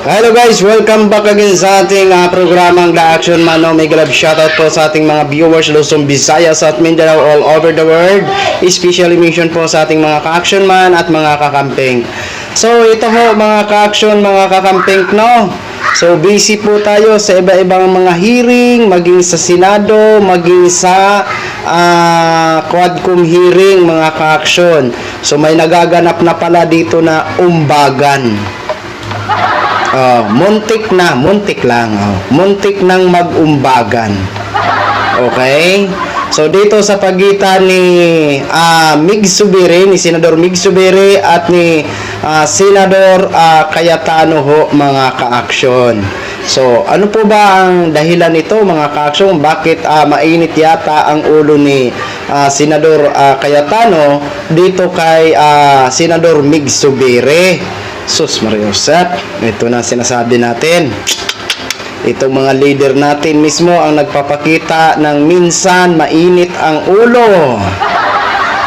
Hello guys, welcome back again sa ating programang The Action Man. Mega love shoutout po sa ating mga viewers Luzon, Visayas at Mindanao all over the world. Especially mention po sa ating mga ka-action man at mga kakamping. So ito po mga ka-action, mga kakamping, no? So busy po tayo sa iba-ibang mga hearing, maging sa Senado, maging sa Quadcom hearing, mga ka-action. So may nagaganap na pala dito na umbagan. Muntik lang. Muntik nang mag-umbagan. Okay? So dito sa pagitan ni Mig Zubiri, ni Senador Mig Zubiri at ni Senador Cayetano ho, mga ka-aksyon. So ano po ba ang dahilan nito, mga ka-aksyon? Bakit mainit yata ang ulo ni Senador Cayetano dito kay Senador Mig Zubiri? Sus Mariosep, ito na sinasabi natin. Itong mga leader natin mismo ang nagpapakita ng minsan mainit ang ulo.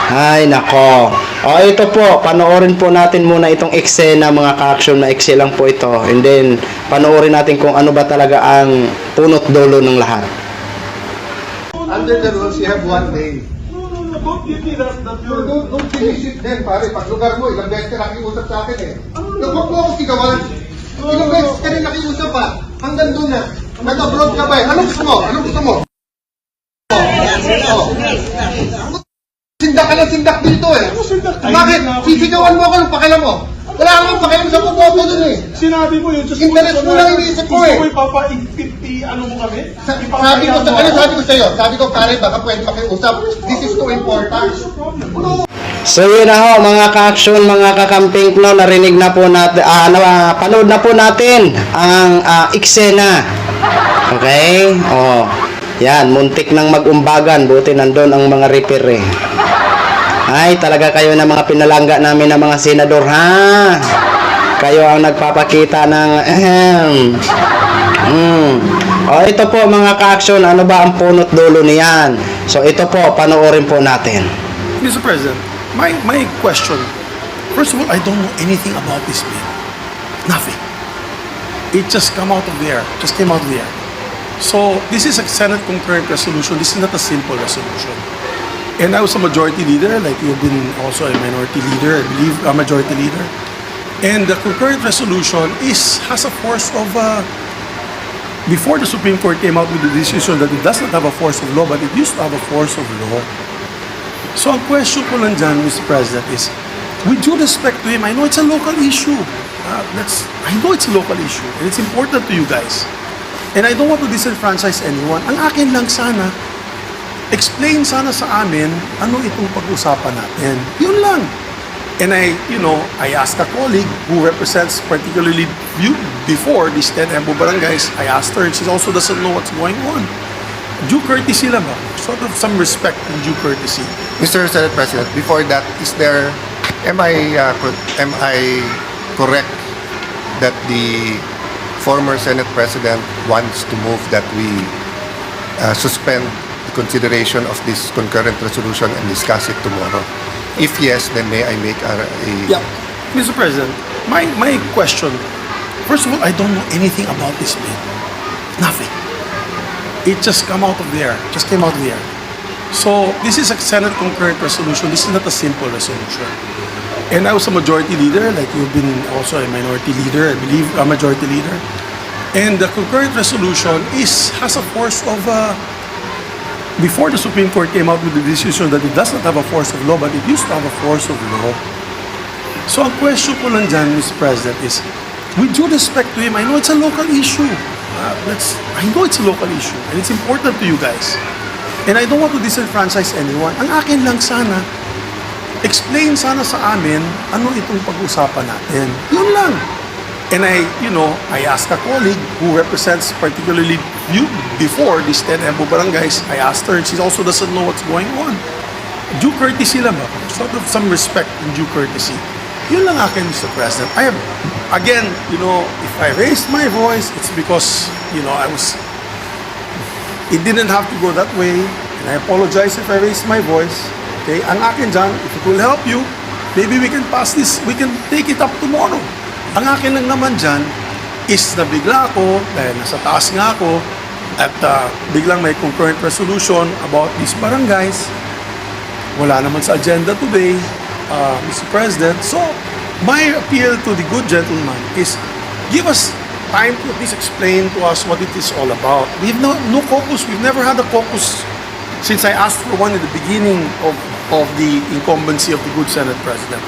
Ay nako. Ito po, panoorin po natin muna itong eksena, mga ka-action, na eksena lang po ito. And then panoorin natin kung ano ba talaga ang punot dulo ng lahat. Under the rules, you have 1 day. Don't give me that Don't finish it then, pare. Pag lugar mo, ilang beses ka nakiusap sa akin eh. Huwag mo ako sigawan. Ilang beses ka rin nakiusap pa. Hanggang doon na. Nag-abroad ka ba eh. Anong gusto mo? Sindak ka ng sindak dito eh. Bakit? Sisigawan mo ako ng pakialam mo. Wala akong pakialam sa pupoto dun eh. Sinabi mo yun, just Interest mo lang iniisip ko eh. Gusto mo ipapa-50 ano mo kami? Sabi ko sa'yo, pare, baka pwede makiusap. This is too important. So yun na ho, mga ka-action, mga kakamping, no, narinig na po natin, panood na po natin ang eksena. Okay? Yan, muntik nang mag-umbagan, buti nandun ang mga repair eh. Ay, talaga kayo na mga pinalangga namin ng mga senador, ha? Kayo ang nagpapakita ng ito po, mga ka-action, ano ba ang punot dulo niyan? So ito po, panoorin po natin. Mr. President, my question, first of all, I don't know anything about this bill. Nothing. It just came out of the air. So, this is a Senate concurrent resolution. This is not a simple resolution. And I was a majority leader, like you've been also a minority leader, I believe, a majority leader. And the concurrent resolution has a force of, before the Supreme Court came out with the decision that it does not have a force of law, but it used to have a force of law. So ang question ko lang dyan, Mr. President, is, with due respect to him, I know it's a local issue. I know it's a local issue, and it's important to you guys. And I don't want to disenfranchise anyone. Ang akin lang sana, explain sana sa amin ano itong pag-usapan natin. Yun lang. And I asked a colleague who represents particularly you before these 10 EMBO barangays. I asked her, and she also doesn't know what's going on. Due courtesy lang ba? Sort of some respect and due courtesy. Mr. Senate President, before that, am I correct that the former Senate President wants to move that we suspend the consideration of this concurrent resolution and discuss it tomorrow? If yes, then may I make a... Yeah, Mr. President, my question, first of all, I don't know anything about this bill. Nothing. It just came out of the air. So this is a Senate concurrent resolution. This is not a simple resolution. And I was a majority leader, like you've been also a minority leader, I believe, a majority leader. And the concurrent resolution has a force of, before the Supreme Court came out with the decision that it does not have a force of law, but it used to have a force of law. So ang question ko lang dyan, Mr. President, is, with due respect to him, I know it's a local issue. I know it's a local issue, and it's important to you guys. And I don't want to disenfranchise anyone. Ang akin lang sana, explain sana sa amin ano itong pag-usapan natin. Yun lang. And I asked a colleague who represents particularly you before these 10 EMBO barangays. I asked her, and she also doesn't know what's going on. Due courtesy lang ba? Sort of some respect and due courtesy. Yun lang akin, Mr. President. I have, again, if I raised my voice, it's because, it didn't have to go that way. And I apologize if I raised my voice. Okay? Ang akin dyan, if it will help you, maybe we can pass this, we can take it up tomorrow. Ang akin lang naman dyan, is nabigla ako dahil nasa taas nga ako at biglang may concurrent resolution about these barangays. Wala naman sa agenda today, Mr. President. So, my appeal to the good gentleman is give us time to at least explain to us what it is all about. We have no caucus. We've never had a caucus since I asked for one at the beginning of the incumbency of the good Senate President.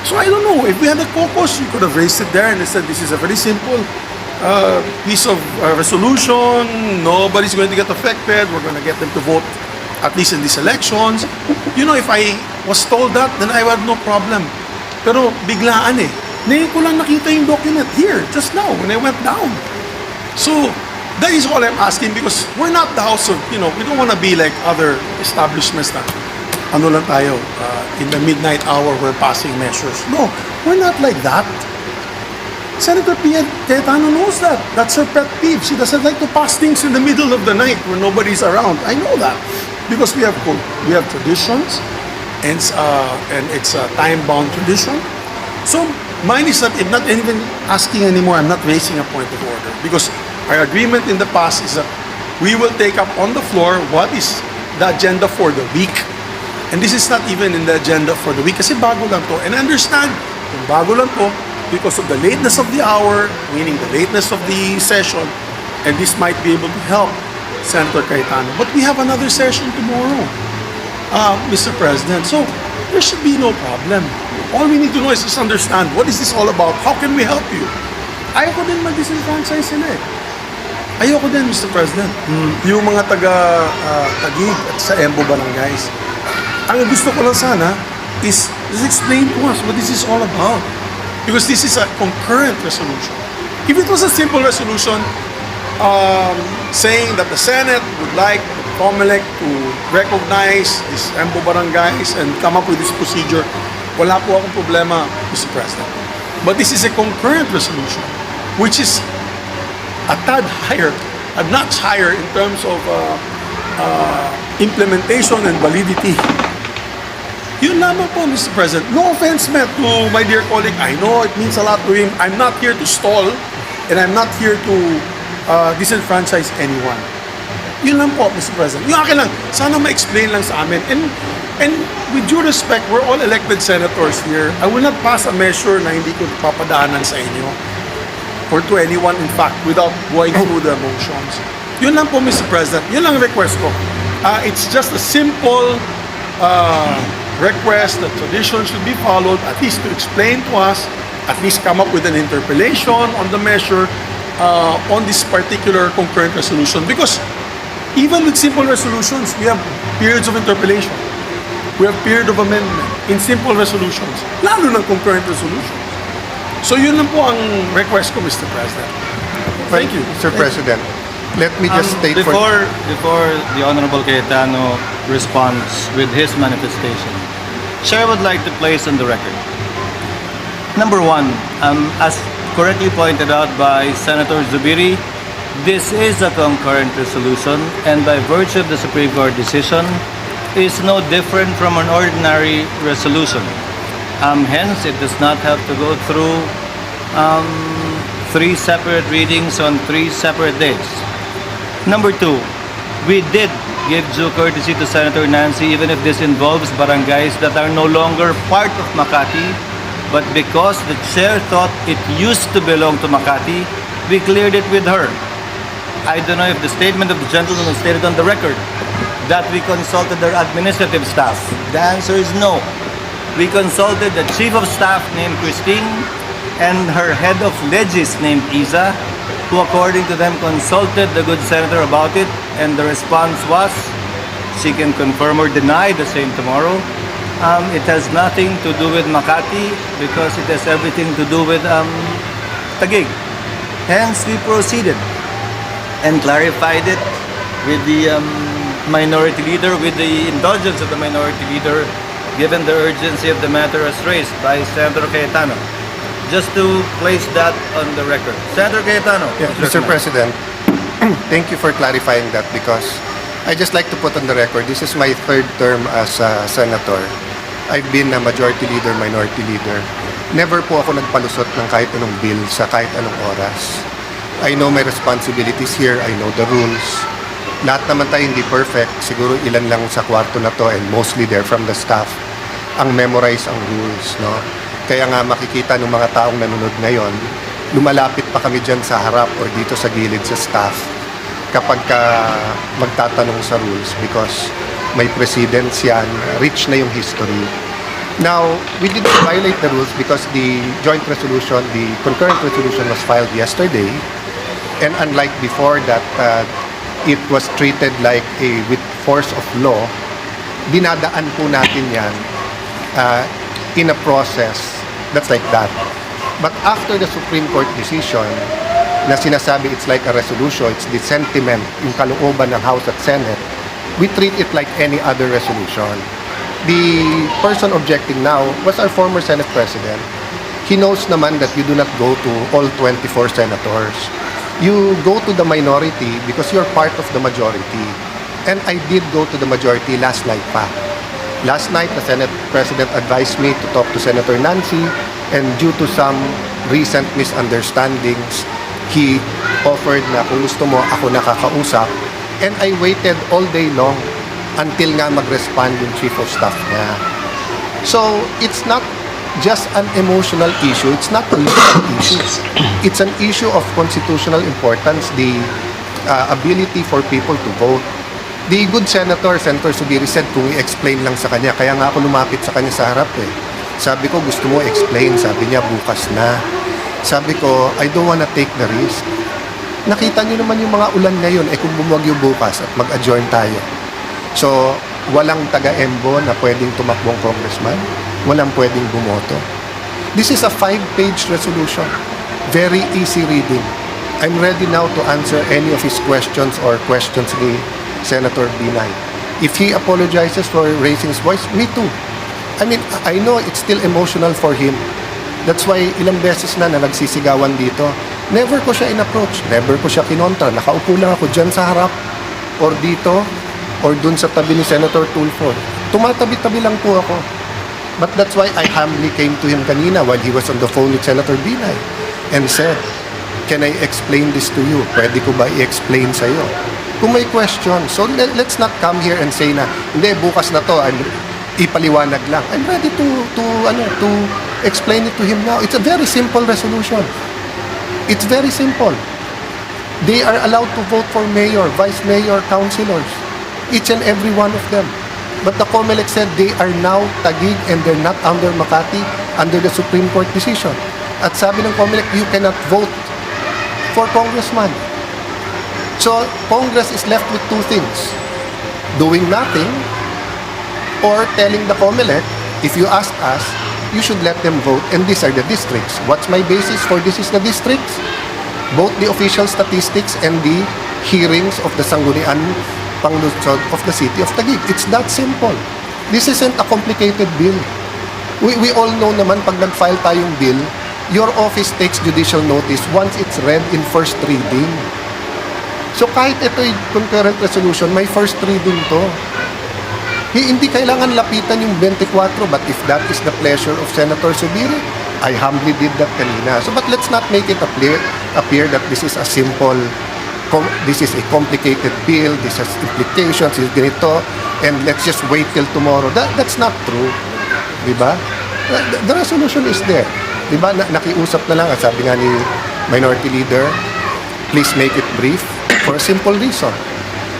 So I don't know, if we had a caucus, you could have raised it there and said this is a very simple piece of resolution, nobody's going to get affected, we're going to get them to vote at least in these elections. You know, if I was told that, then I would have no problem. Pero biglaan eh. Ngayon ko lang nakita yung document here, just now, when I went down. So, that is all I'm asking because we're not the house of, you know, we don't want to be like other establishments na ano lang tayo, in the midnight hour we're passing measures. No, we're not like that. Senator Cayetano knows that. That's her pet peeve. She doesn't like to pass things in the middle of the night when nobody's around. I know that because we have traditions, and it's a time-bound tradition. So mine is that I'm not even asking anymore. I'm not raising a point of order because our agreement in the past is that we will take up on the floor what is the agenda for the week. And this is not even in the agenda for the week kasi bago lang to. And I understand kung bago lang to because of the lateness of the hour, meaning the lateness of the session, and this might be able to help Senator Cayetano. But we have another session tomorrow, Mr. President. So there should be no problem. All we need to know is just understand what is this all about? How can we help you? Ayoko din mag-disenfranchise sila eh. Ayoko din, Mr. President. Yung mga taga-Taguig at sa Embo Barangays. Ang gusto ko lang sana is just explain to us what this is all about. Because this is a concurrent resolution. If it was a simple resolution saying that the Senate would like COMELEC to recognize these Embo Barangays and come up with this procedure, wala po akong problema, Mr. President. But this is a concurrent resolution, which is a tad higher, a notch higher in terms of implementation and validity. Yun lamang po, Mr. President. No offense meant to my dear colleague. I know it means a lot to him. I'm not here to stall, and I'm not here to disenfranchise anyone. Yun lang po, Mr. President. Yung akin lang, sana ma-explain lang sa amin. And with due respect, we're all elected senators here. I will not pass a measure na hindi ko papadaanan sa inyo or to anyone, in fact, without going through the motions. Yun lang po, Mr. President. Yun lang request ko. It's just a simple request that tradition should be followed, at least to explain to us, at least come up with an interpellation on the measure on this particular concurrent resolution. Because even with simple resolutions, we have periods of interpellation. We have period of amendment in simple resolutions, lalo ng concurrent resolutions. So yun lang po ang request ko, Mr. President. Thank you. Mr. President, let me just state before the Honorable Cayetano responds with his manifestation, Chair would like to place on the record. Number one, as correctly pointed out by Senator Zubiri, this is a concurrent resolution, and by virtue of the Supreme Court decision, is no different from an ordinary resolution. Hence, it does not have to go through 3 separate readings on 3 separate days. Number two, we did give due courtesy to Senator Nancy even if this involves barangays that are no longer part of Makati, but because the chair thought it used to belong to Makati, we cleared it with her. I don't know if the statement of the gentleman was stated on the record that we consulted their administrative staff. The answer is no. We consulted the chief of staff named Christine and her head of legis named Isa, who according to them consulted the good senator about it, and the response was, she can confirm or deny the same tomorrow. It has nothing to do with Makati because it has everything to do with Taguig. Hence, we proceeded and clarified it with the minority leader, with the indulgence of the minority leader, given the urgency of the matter as raised by Senator Cayetano. Just to place that on the record. Senator Cayetano. Yeah, Mr. President, thank you for clarifying that because I just like to put on the record, this is my 3rd term as a senator. I've been a majority leader, minority leader. Never po ako nagpalusot ng kahit anong bill sa kahit anong oras. I know my responsibilities here. I know the rules. Lahat naman tayo hindi perfect. Siguro ilan lang sa kwarto na to and mostly they're from the staff ang memorize ang rules, no? Kaya nga makikita ng mga taong nanonood ngayon, lumalapit pa kami dyan sa harap or dito sa gilid sa staff kapag ka magtatanong sa rules because may precedence yan, rich na yung history. Now, we didn't violate the rules because the joint resolution, the concurrent resolution was filed yesterday. And unlike before that it was treated like a with force of law, dinadaan po natin yan in a process that's like that. But after the Supreme Court decision na sinasabi it's like a resolution, it's the sentiment, yung kalooban ng House at Senate, we treat it like any other resolution. The person objecting now was our former Senate President. He knows naman that you do not go to all 24 senators. You go to the minority because you're part of the majority. And I did go to the majority last night pa. Last night, the Senate President advised me to talk to Senator Nancy, and due to some recent misunderstandings, he offered na kung gusto mo, ako nakakausap. And I waited all day long until nga mag-respond yung Chief of Staff niya. So, it's not just an emotional issue. It's not a legal issue. It's an issue of constitutional importance, the ability for people to vote. The good Senator Subiri said kung i-explain lang sa kanya, kaya nga ako lumapit sa kanya sa harap eh. Sabi ko, gusto mo explain? Sabi niya, bukas na. Sabi ko, I don't wanna take the risk. Nakita niyo naman yung mga ulan ngayon, eh kung bumagyo bukas at mag-adjourn tayo. So, walang taga-embo na pwedeng tumakbong congressman, walang pwedeng bumoto. This is a 5-page resolution. Very easy reading. I'm ready now to answer any of his questions or questions ni Senator Binay. If he apologizes for raising his voice, me too. I mean, I know it's still emotional for him. That's why ilang beses na nagsisigawan dito. Never ko siya in-approach. Never ko siya kinontra. Nakaupo lang ako dyan sa harap or dito or dun sa tabi ni Senator Tulfo. Tumatabi-tabi lang po ako. But that's why I humbly came to him kanina while he was on the phone with Senator Binay and said, can I explain this to you? Pwede ko ba i-explain sa'yo? Kung may question, so let's not come here and say na, hindi, bukas na to, ipaliwanag lang. I'm ready to explain it to him now. It's a very simple resolution. It's very simple. They are allowed to vote for mayor, vice mayor, councilors. Each and every one of them. But the COMELEC said they are now Taguig and they're not under Makati under the Supreme Court decision. At sabi ng COMELEC, you cannot vote for congressman. So, Congress is left with two things. Doing nothing or telling the COMELEC, if you ask us, you should let them vote and these are the districts. What's my basis for this is the districts? Both the official statistics and the hearings of the Sangguniang Panglungsod of the city of Taguig. It's that simple. This isn't a complicated bill. We all know naman pag nag-file tayong bill, your office takes judicial notice once it's read in first reading. So kahit ito'y concurrent resolution, may first reading to. Hindi kailangan lapitan yung 24, but if that is the pleasure of Senator Subiri, I humbly did that kanina. So but let's not make it appear that this is a simple, this is a complicated bill, this has implications, is ganito, and let's just wait till tomorrow. That's not true. Diba? The resolution is there. Diba? Nakiusap na lang, at sabi nga ni Minority Leader, please make it brief. For a simple reason.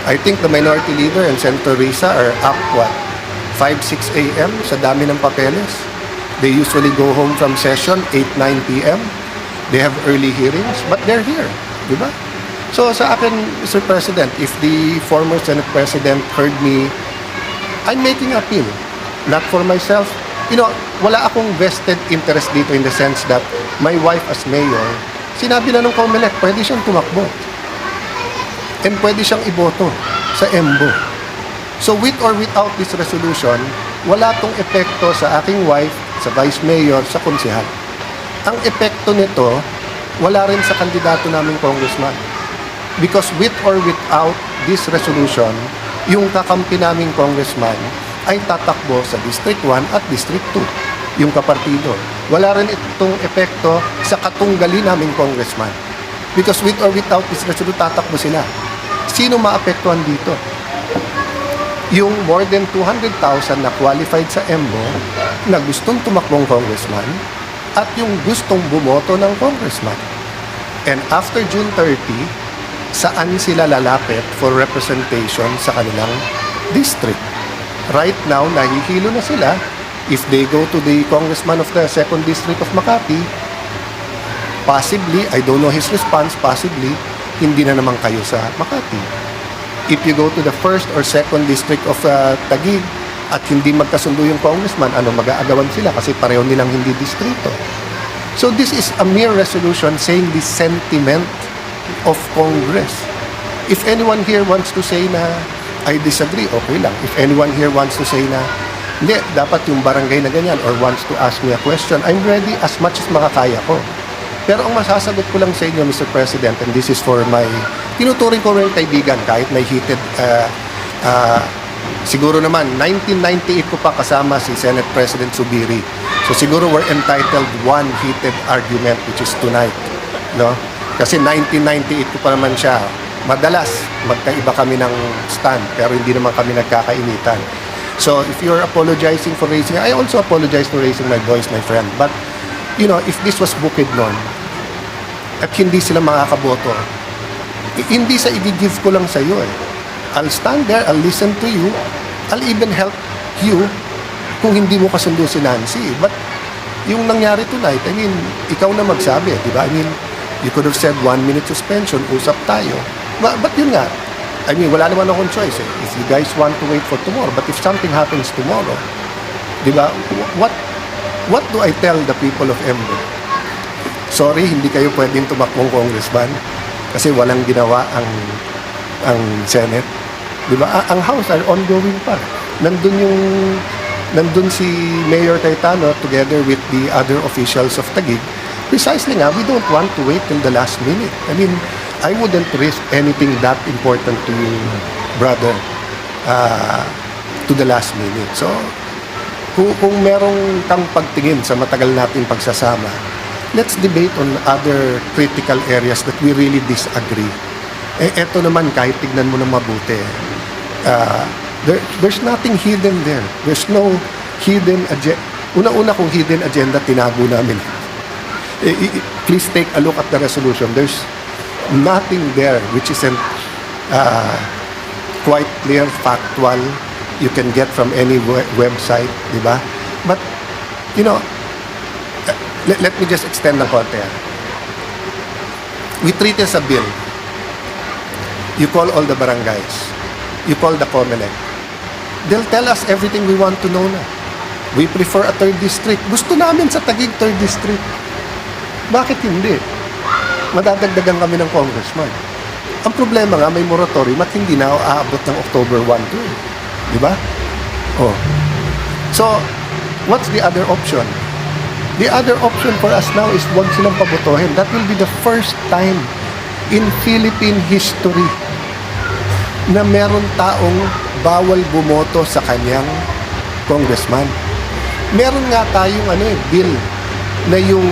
I think the Minority Leader and Senator Risa are up, 5-6 a.m. sa dami ng papeles. They usually go home from session 8-9 p.m. They have early hearings, but they're here. Diba? So sa akin, Mr. President, if the former Senate President heard me, I'm making an appeal. Not for myself. You know, wala akong vested interest dito in the sense that my wife as mayor, sinabi na ng COMELEC, pwede siyang tumakbo. And pwede siyang iboto sa EMBO. So with or without this resolution, wala tong epekto sa aking wife, sa vice mayor, sa konsehal. Ang epekto nito, wala rin sa kandidato naming congressman. Because with or without this resolution, yung kakampi naming congressman ay tatakbo sa District 1 at District 2, yung kapartido. Wala rin itong epekto sa katunggali naming congressman. Because with or without this resolution, tatakbo sila. Sino maapektuhan dito? Yung more than 200,000 na qualified sa EMBO na gustong tumakbong congressman at yung gustong bumoto ng congressman. And after June 30, saan sila lalapit for representation sa kanilang district? Right now, nahihilo na sila. If they go to the congressman of the 2nd District of Makati, possibly, I don't know his response, possibly, hindi na naman kayo sa Makati. If you go to the 1st or 2nd District of Taguig at hindi magkasundo yung congressman, mag-aagawan sila kasi pareho nilang hindi distrito. So this is a mere resolution saying the sentiment of Congress. If anyone here wants to say na I disagree, okay lang. If anyone here wants to say na hindi, dapat yung barangay na ganyan or wants to ask me a question, I'm ready as much as makakaya ko. Pero ang masasagot ko lang sa inyo, Mr. President, and this is for my, tinuturing ko rin kaibigan, kahit may heated, siguro naman, 1998 ko pa kasama si Senate President Zubiri. So siguro we're entitled one heated argument, which is tonight. No? Kasi 1998 ko pa naman siya. Madalas, magkaiba kami ng stand, pero hindi naman kami nagkakainitan. So if you're apologizing for raising, I also apologize for raising my voice, my friend. But, if this was Bukidnon, at hindi sila makakaboto, hindi sa i-give ko lang sa iyo eh. I'll stand there, I'll listen to you, I'll even help you kung hindi mo kasundo si Nancy. But yung nangyari tonight, ikaw na magsabi, di ba? You could have said 1 minute suspension, usap tayo. But yun nga, wala naman akong choice eh. If you guys want to wait for tomorrow, but if something happens tomorrow, di ba? What do I tell the people of Embu? Sorry, hindi kayo pwedeng tumakbong congressman kasi walang ginawa ang Senate. Di ba? Ang House are ongoing pa. Nandun si Mayor Cayetano together with the other officials of Taguig. Precisely nga, we don't want to wait till the last minute. I wouldn't risk anything that important to you, brother, to the last minute. So, kung merong kang pagtingin sa matagal natin pagsasama, let's debate on other critical areas that we really disagree. Eto naman, kahit tignan mo na mabuti, there's nothing hidden there. There's no hidden agenda. Una-una kung hidden agenda, tinago namin. Please take a look at the resolution. There's nothing there which isn't quite clear, factual, you can get from any website, di ba? But, let me just extend ng konti. We treat it as a bill. You call all the barangays. You call the COMELEC. They'll tell us everything we want to know na. We prefer a 3rd district. Gusto namin sa Taguig 3rd district. Bakit hindi? Madadagdagan kami ng congressman. Ang problema nga, may moratorium at hindi na aabot ng October 1 to eh. Di ba? Oh. So, what's the other option? The other option for us now is wag silang pabotohin. That will be the first time in Philippine history na meron taong bawal bumoto sa kanyang congressman. Meron nga tayong bill na yung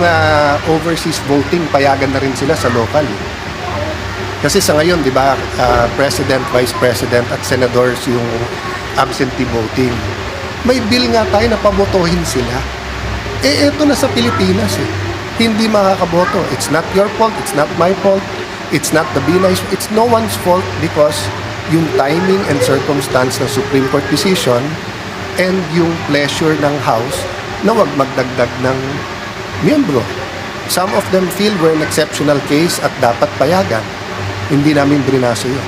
overseas voting, payagan na rin sila sa local. Kasi sa ngayon, di ba, President, Vice President at Senadors yung absentee voting. May bill nga tayo na pabotohin sila. Eto na sa Pilipinas eh. Hindi makakaboto. It's not your fault, it's not my fault, it's not the Binay's, it's no one's fault because yung timing and circumstance ng Supreme Court decision and yung pleasure ng House na wag magdagdag ng miyembro. Some of them feel we're an exceptional case at dapat payagan. Hindi namin brinaso yun.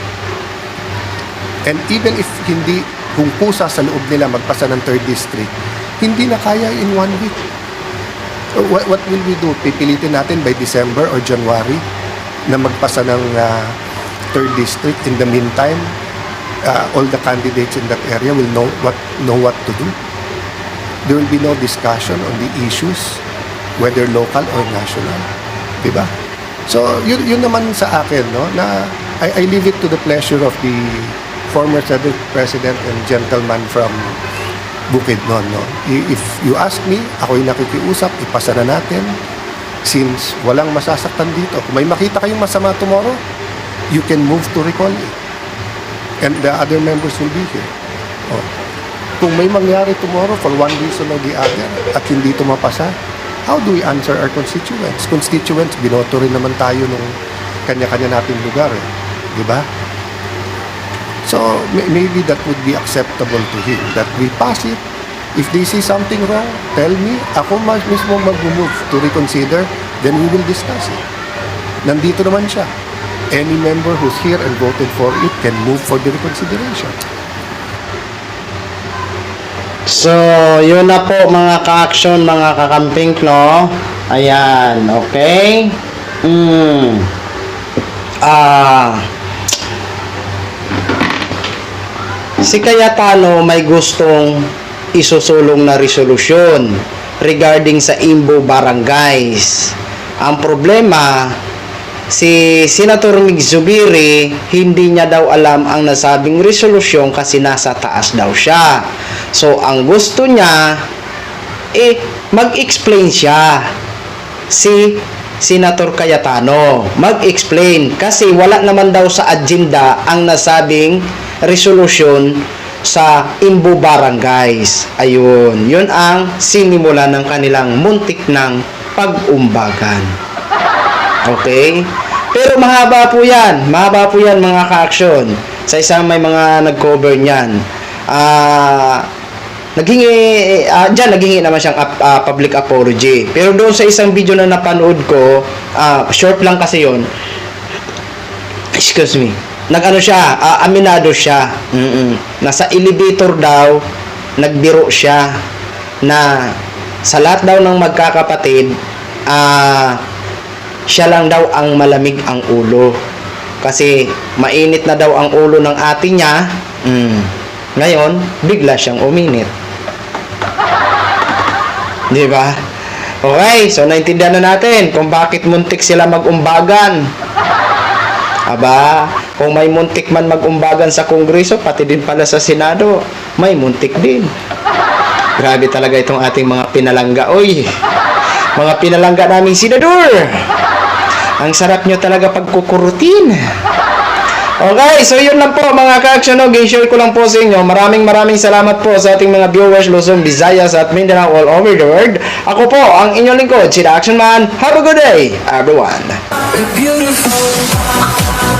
And even if hindi, kung pusa sa loob nila magpasa ng 3rd district, hindi na kaya in 1 week. What will we do? Pipilitin natin by December or January na magpasa ng 3rd district. In the meantime, all the candidates in that area will know what to do. There will be no discussion on the issues, whether local or national. Diba? So, yun naman sa akin, no, na I leave it to the pleasure of the former Senate President and gentleman from Bukidnon, no. If you ask me, ako'y nakikiusap, ipasa na natin. since walang masasaktan dito. Kung may makita kayong masama tomorrow, you can move to recall it. And the other members will be here. Oh. Kung may mangyari tomorrow for one reason or the other at hindi ito mapasa, how do we answer our constituents? Constituents, binoto rin naman tayo nung kanya-kanya nating lugar. Di ba? So, maybe that would be acceptable to him, that we pass it. If they see something wrong, tell me. Ako mismo mag-move to reconsider, then we will discuss it. Nandito naman siya. Any member who's here and voted for it can move for the reconsideration. So, yun na po mga ka-action, mga kakamping, no? Ayan, okay? Si Cayetano may gustong isusulong na resolusyon regarding sa Imbo Barangays. Ang problema, si Senator Mig Zubiri, hindi niya daw alam ang nasabing resolusyon kasi nasa taas daw siya. So, ang gusto niya, mag-explain siya. Si Senator Cayetano, mag-explain. Kasi wala naman daw sa agenda ang nasabing resolusyon sa Imbo Barangays. Ayun, yun ang sinimula ng kanilang muntik ng pag-umbagan. Okay? Pero mahaba po yan mga ka-action. Sa isang may mga nag-cover niyan. Naghingi naman siyang public apology. Pero doon sa isang video na napanood ko, short lang kasi yon. Excuse me. Aminado siya. Nasa elevator daw, nagbiro siya na sa lahat daw ng magkakapatid, siya lang daw ang malamig ang ulo. Kasi mainit na daw ang ulo ng ate niya. Ngayon, bigla siyang uminit. Di ba? Okay, so naintindihan na natin kung bakit muntik sila mag-umbagan. Aba, kung may muntik man mag-umbagan sa Kongreso, pati din pala sa Senado, may muntik din. Grabe talaga itong ating mga pinalangga. Oy, mga pinalangga naming senador. Ang sarap nyo talaga pagkukurutin. Okay, so yun lang po mga ka-action, no? Share ko lang po sa inyo. Maraming salamat po sa ating mga viewers Luzon, Visayas at Mindanao all over the world. Ako po ang inyong lingkod, si The Action Man. Have a good day, everyone. Beautiful.